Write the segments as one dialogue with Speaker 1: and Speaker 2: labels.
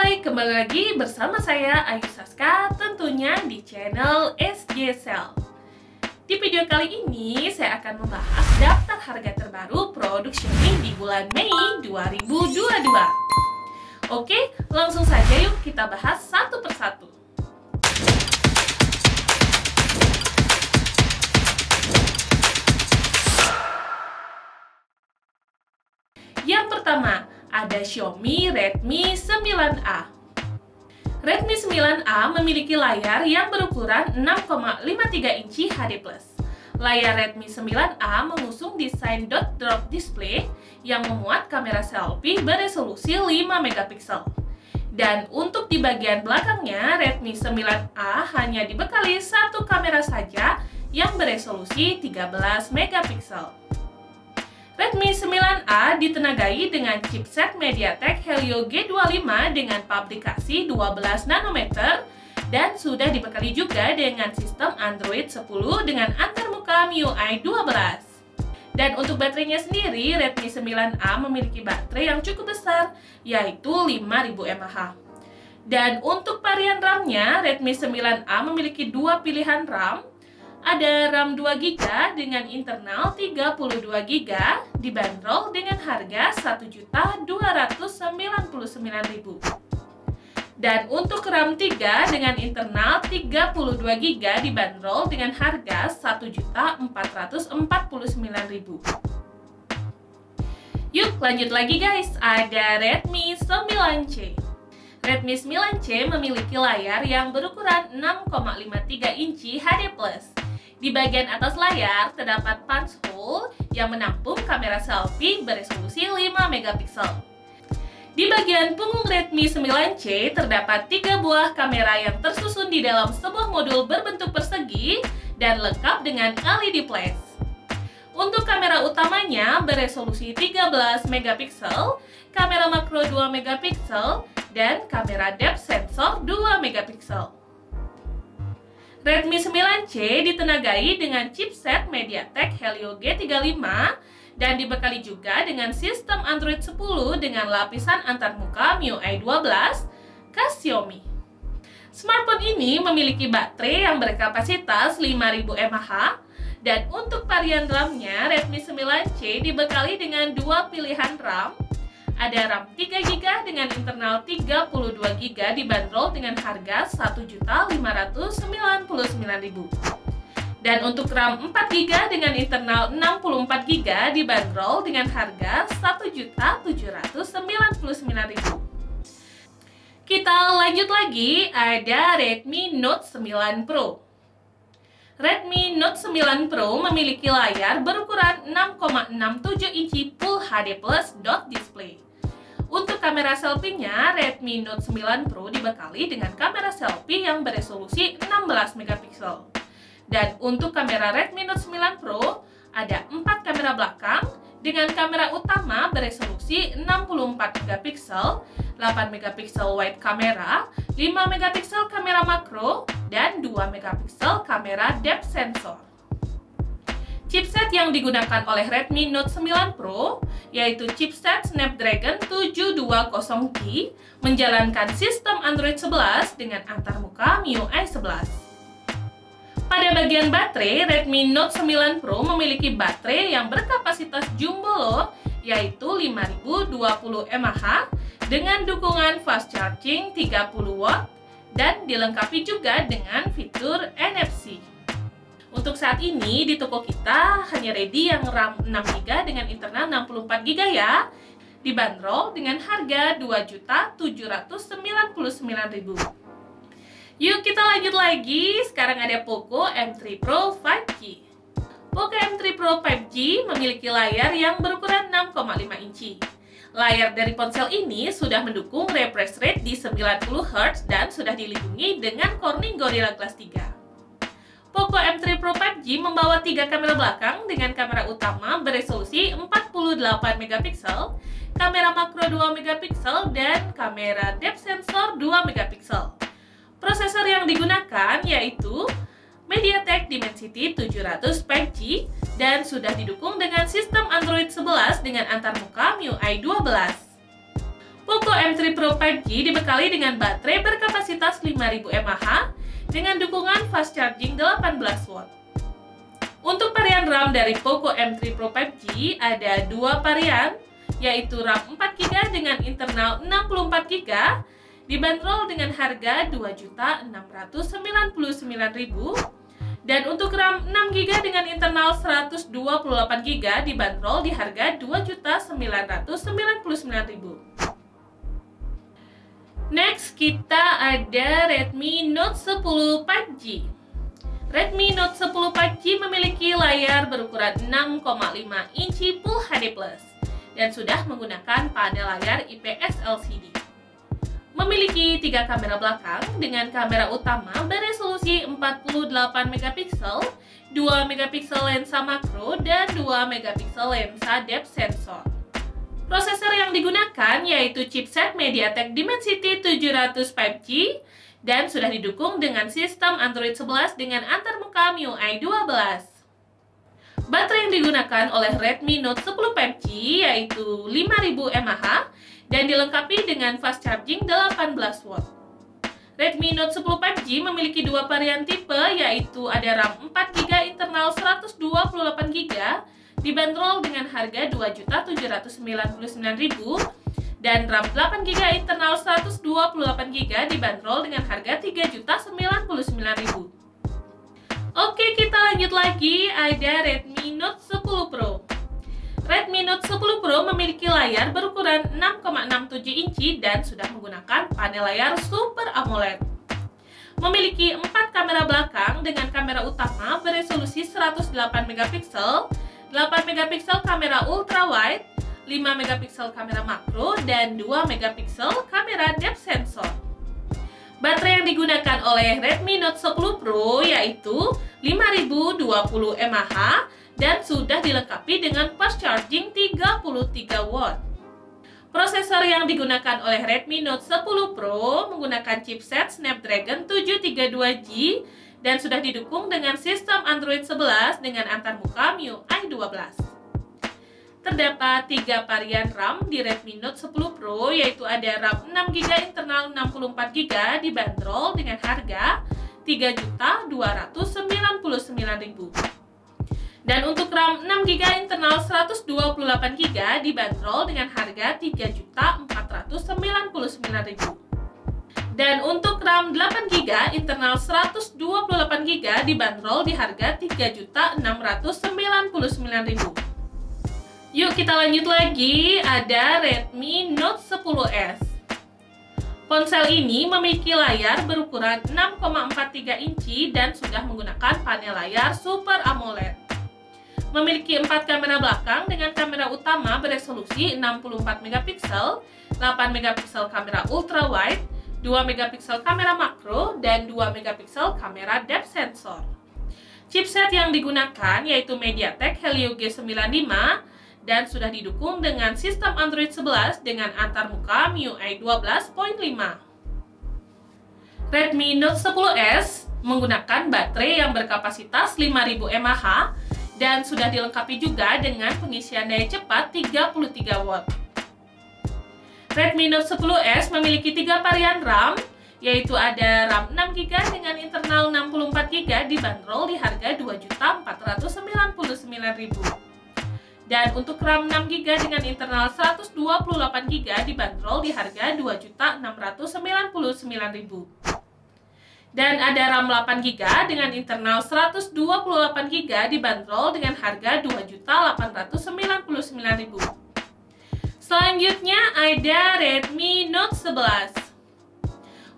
Speaker 1: Hai, kembali lagi bersama saya Ayu Saska, tentunya di channel SG Sale. Di video kali ini saya akan membahas daftar harga terbaru produk Xiaomi di bulan Mei 2022. Oke, langsung saja yuk kita bahas satu persatu. Yang pertama, ada Xiaomi Redmi 9A. Redmi 9A memiliki layar yang berukuran 6,53 inci HD+. Layar Redmi 9A mengusung desain dot drop display yang memuat kamera selfie beresolusi 5 megapiksel. Dan untuk di bagian belakangnya, Redmi 9A hanya dibekali satu kamera saja yang beresolusi 13 megapiksel. Redmi 9A ditenagai dengan chipset MediaTek Helio G25 dengan pabrikasi 12 nanometer dan sudah dibekali juga dengan sistem Android 10 dengan antarmuka MIUI 12. Dan untuk baterainya sendiri, Redmi 9A memiliki baterai yang cukup besar, yaitu 5000 mAh. Dan untuk varian RAM-nya, Redmi 9A memiliki dua pilihan RAM. Ada RAM 2GB dengan internal 32GB dibanderol dengan harga Rp1.299.000. Dan untuk RAM 3 dengan internal 32GB dibanderol dengan harga Rp1.449.000. Yuk lanjut lagi guys, ada Redmi 9C. Redmi 9C memiliki layar yang berukuran 6,53 inci HD+. Di bagian atas layar terdapat punch hole yang menampung kamera selfie beresolusi 5 megapiksel. Di bagian punggung Redmi 9C terdapat 3 buah kamera yang tersusun di dalam sebuah modul berbentuk persegi dan lengkap dengan LED flash. Untuk kamera utamanya beresolusi 13 megapiksel, kamera makro 2 megapiksel, dan kamera depth sensor 2 megapiksel. Redmi 9C ditenagai dengan chipset MediaTek Helio G35 dan dibekali juga dengan sistem Android 10 dengan lapisan antarmuka MIUI 12 khas Xiaomi. Smartphone ini memiliki baterai yang berkapasitas 5000 mAh dan untuk varian RAM-nya Redmi 9C dibekali dengan dua pilihan RAM. Ada RAM 3GB dengan internal 32GB dibanderol dengan harga Rp1.599.000. Dan untuk RAM 4GB dengan internal 64GB dibanderol dengan harga Rp1.799.000. Kita lanjut lagi, ada Redmi Note 9 Pro. Redmi Note 9 Pro memiliki layar berukuran 6,67 inci Full HD+ dot display. Untuk kamera selfie-nya, Redmi Note 9 Pro dibekali dengan kamera selfie yang beresolusi 16 megapiksel. Dan untuk kamera Redmi Note 9 Pro, ada 4 kamera belakang dengan kamera utama beresolusi 64 megapiksel, 8 megapiksel wide kamera, 5 megapiksel kamera makro, dan 2 megapiksel kamera depth sensor. Chipset yang digunakan oleh Redmi Note 9 Pro yaitu chipset Snapdragon 720G menjalankan sistem Android 11 dengan antarmuka MIUI 11. Pada bagian baterai, Redmi Note 9 Pro memiliki baterai yang berkapasitas jumbo low yaitu 5020 mAh dengan dukungan fast charging 30W dan dilengkapi juga dengan fitur NFC. Untuk saat ini di toko kita hanya ready yang RAM 6GB dengan internal 64GB ya. Dibanderol dengan harga Rp2.799.000. Yuk kita lanjut lagi, sekarang ada Poco M3 Pro 5G. Poco M3 Pro 5G memiliki layar yang berukuran 6,5 inci. Layar dari ponsel ini sudah mendukung refresh rate di 90Hz dan sudah dilindungi dengan Corning Gorilla Glass 3. Poco M3 Pro 5G membawa 3 kamera belakang dengan kamera utama beresolusi 48 megapiksel, kamera makro 2 megapiksel, dan kamera depth sensor 2 megapiksel. Prosesor yang digunakan yaitu MediaTek Dimensity 700 5G dan sudah didukung dengan sistem Android 11 dengan antarmuka MIUI 12. Poco M3 Pro 5G dibekali dengan baterai berkapasitas 5000 mAh dengan dukungan fast charging 18 watt. Untuk varian RAM dari Poco M3 Pro 5G ada dua varian, yaitu RAM 4GB dengan internal 64GB dibanderol dengan harga Rp2.699.000 dan untuk RAM 6GB dengan internal 128GB dibanderol di harga Rp2.999.000. Next, kita ada Redmi Note 10 5G. Redmi Note 10 5G memiliki layar berukuran 6,5 inci Full HD+ dan sudah menggunakan panel layar IPS LCD. Memiliki 3 kamera belakang dengan kamera utama beresolusi 48MP, 2MP lensa makro, dan 2MP lensa depth sensor. Prosesor yang digunakan yaitu chipset MediaTek Dimensity 700 5G dan sudah didukung dengan sistem Android 11 dengan antarmuka MIUI 12. Baterai yang digunakan oleh Redmi Note 10 5G yaitu 5000 mAh dan dilengkapi dengan fast charging 18 watt. Redmi Note 10 5G memiliki dua varian tipe yaitu ada RAM 4GB internal 128GB dibanderol dengan harga Rp2.799.000 dan RAM 8GB internal 128GB dibanderol dengan harga Rp3.099.000. Oke, kita lanjut lagi, ada Redmi Note 10 Pro. Redmi Note 10 Pro memiliki layar berukuran 6,67 inci dan sudah menggunakan panel layar Super AMOLED. Memiliki 4 kamera belakang dengan kamera utama beresolusi 108MP, 8MP kamera ultra wide, 5MP kamera makro, dan 2MP kamera depth sensor. Baterai yang digunakan oleh Redmi Note 10 Pro yaitu 5020 mAh dan sudah dilengkapi dengan fast charging 33 watt. Prosesor yang digunakan oleh Redmi Note 10 Pro menggunakan chipset Snapdragon 732G dan sudah didukung dengan sistem Android 11 dengan antarmuka MIUI 12. Terdapat 3 varian RAM di Redmi Note 10 Pro yaitu ada RAM 6GB internal 64GB dibanderol dengan harga Rp3.299.000. Dan untuk RAM 6GB internal 128GB dibanderol dengan harga Rp3.499.000. Dan untuk RAM 8GB internal 128GB dibanderol di harga Rp3.699.000. Yuk kita lanjut lagi, ada Redmi Note 10S. Ponsel ini memiliki layar berukuran 6,43 inci dan sudah menggunakan panel layar Super AMOLED. Memiliki 4 kamera belakang dengan kamera utama beresolusi 64MP, 8MP kamera ultra wide, 2MP kamera makro, dan 2MP kamera depth sensor. Chipset yang digunakan yaitu MediaTek Helio G95 dan sudah didukung dengan sistem Android 11 dengan antarmuka MIUI 12.5. Redmi Note 10S menggunakan baterai yang berkapasitas 5000 mAh dan sudah dilengkapi juga dengan pengisian daya cepat 33 watt. Redmi Note 10S memiliki 3 varian RAM, yaitu ada RAM 6GB dengan internal 64GB dibanderol di harga Rp2.499.000. Dan untuk RAM 6GB dengan internal 128GB dibanderol di harga Rp2.699.000. Dan ada RAM 8GB dengan internal 128GB dibanderol dengan harga Rp2.899.000. Selanjutnya ada Redmi Note 11.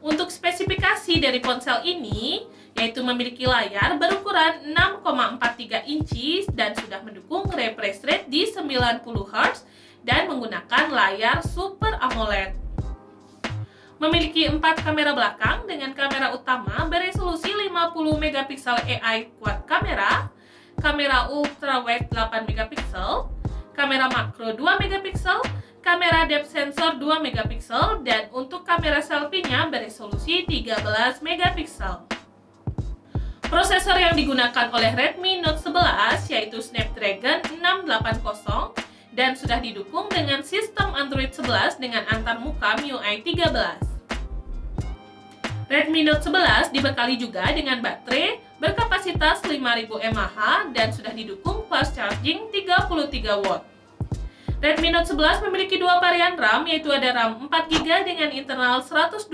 Speaker 1: Untuk spesifikasi dari ponsel ini, yaitu memiliki layar berukuran 6,43 inci dan sudah mendukung refresh rate di 90Hz dan menggunakan layar Super AMOLED. Memiliki 4 kamera belakang dengan kamera utama beresolusi 50MP AI quad kamera, kamera ultra wide 8MP, kamera makro 2MP, kamera depth sensor 2MP, dan untuk kamera selfie-nya beresolusi 13MP. Prosesor yang digunakan oleh Redmi Note 11 yaitu Snapdragon 680 dan sudah didukung dengan sistem Android 11 dengan antarmuka MIUI 13. Redmi Note 11 dibekali juga dengan baterai berkapasitas 5000 mAh dan sudah didukung fast charging 33 watt. Redmi Note 11 memiliki dua varian RAM, yaitu ada RAM 4GB dengan internal 128GB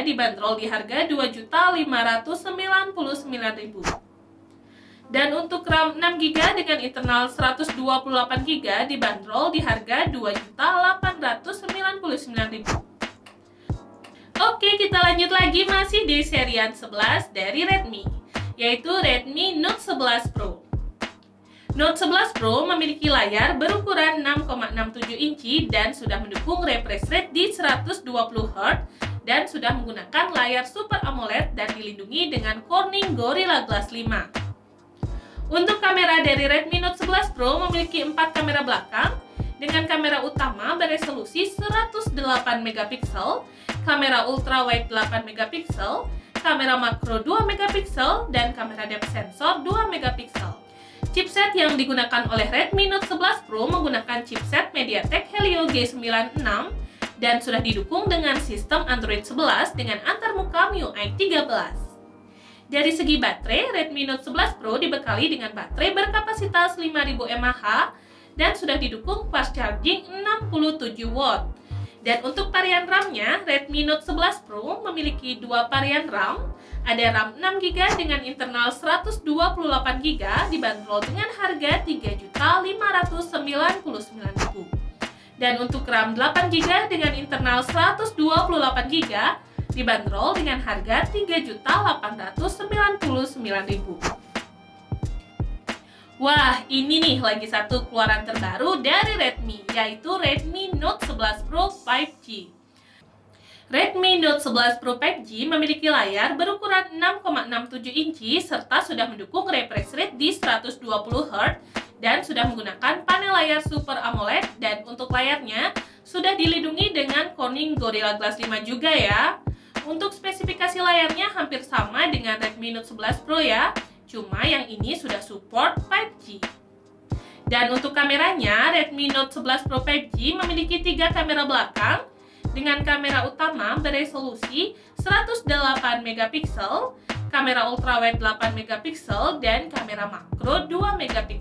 Speaker 1: dibanderol di harga Rp2.599.000. Dan untuk RAM 6GB dengan internal 128GB dibanderol di harga Rp2.899.000. Oke, kita lanjut lagi masih di serian 11 dari Redmi, yaitu Redmi Note 11 Pro. Note 11 Pro memiliki layar berukuran 6,67 inci dan sudah mendukung refresh rate di 120Hz dan sudah menggunakan layar Super AMOLED dan dilindungi dengan Corning Gorilla Glass 5. Untuk kamera dari Redmi Note 11 Pro memiliki 4 kamera belakang dengan kamera utama beresolusi 108MP, kamera ultrawide 8MP, kamera makro 2MP, dan kamera depth sensor 2MP. Chipset yang digunakan oleh Redmi Note 11 Pro menggunakan chipset MediaTek Helio G96 dan sudah didukung dengan sistem Android 11 dengan antarmuka MIUI 13. Dari segi baterai, Redmi Note 11 Pro dibekali dengan baterai berkapasitas 5000 mAh dan sudah didukung fast charging 67 watt. Dan untuk varian RAM-nya, Redmi Note 11 Pro memiliki dua varian RAM. Ada RAM 6GB dengan internal 128GB dibanderol dengan harga Rp3.599.000. Dan untuk RAM 8GB dengan internal 128GB dibanderol dengan harga Rp3.899.000. Wah, ini nih lagi satu keluaran terbaru dari Redmi, yaitu Redmi Note 11 Pro 5G. Redmi Note 11 Pro 5G memiliki layar berukuran 6,67 inci serta sudah mendukung refresh rate di 120Hz dan sudah menggunakan panel layar Super AMOLED, dan untuk layarnya sudah dilindungi dengan Corning Gorilla Glass 5 juga ya. Untuk spesifikasi layarnya hampir sama dengan Redmi Note 11 Pro ya. Cuma yang ini sudah support 5G. Dan untuk kameranya, Redmi Note 11 Pro 5G memiliki 3 kamera belakang dengan kamera utama beresolusi 108MP, kamera ultrawide 8MP, dan kamera makro 2MP.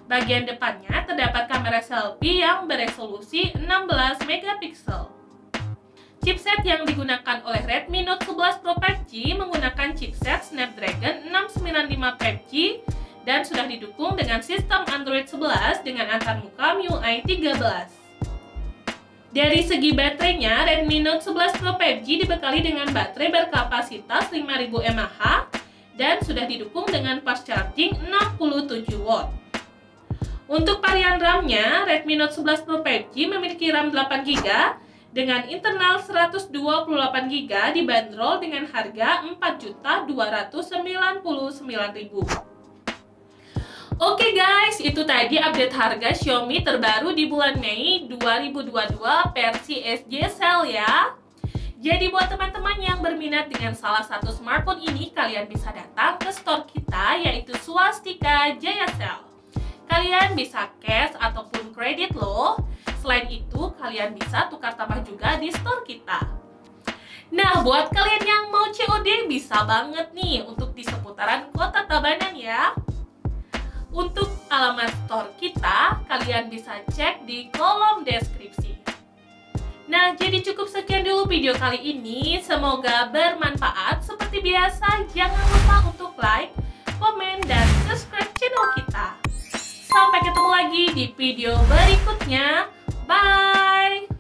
Speaker 1: Bagian depannya terdapat kamera selfie yang beresolusi 16MP. Chipset yang digunakan oleh Redmi Note 11 Pro 5G menggunakan chipset Snapdragon 695 5G dan sudah didukung dengan sistem Android 11 dengan antarmuka MIUI 13. Dari segi baterainya, Redmi Note 11 Pro 5G dibekali dengan baterai berkapasitas 5000 mAh dan sudah didukung dengan fast charging 67 watt. Untuk varian RAM-nya, Redmi Note 11 Pro 5G memiliki RAM 8GB dengan internal 128GB dibanderol dengan harga Rp4.299.000. Oke guys, itu tadi update harga Xiaomi terbaru di bulan Mei 2022 versi SJ Sale ya. Jadi buat teman-teman yang berminat dengan salah satu smartphone ini, kalian bisa datang ke store kita yaitu Swastika Jaya Sale. Kalian bisa cash ataupun kredit loh. Selain itu, kalian bisa tukar tambah juga di store kita. Nah, buat kalian yang mau COD bisa banget nih untuk di seputaran Kota Tabanan ya. Untuk alamat store kita, kalian bisa cek di kolom deskripsi. Nah, jadi cukup sekian dulu video kali ini. Semoga bermanfaat. Seperti biasa, jangan lupa untuk like, komen, dan subscribe channel kita. Sampai ketemu lagi di video berikutnya. Bye!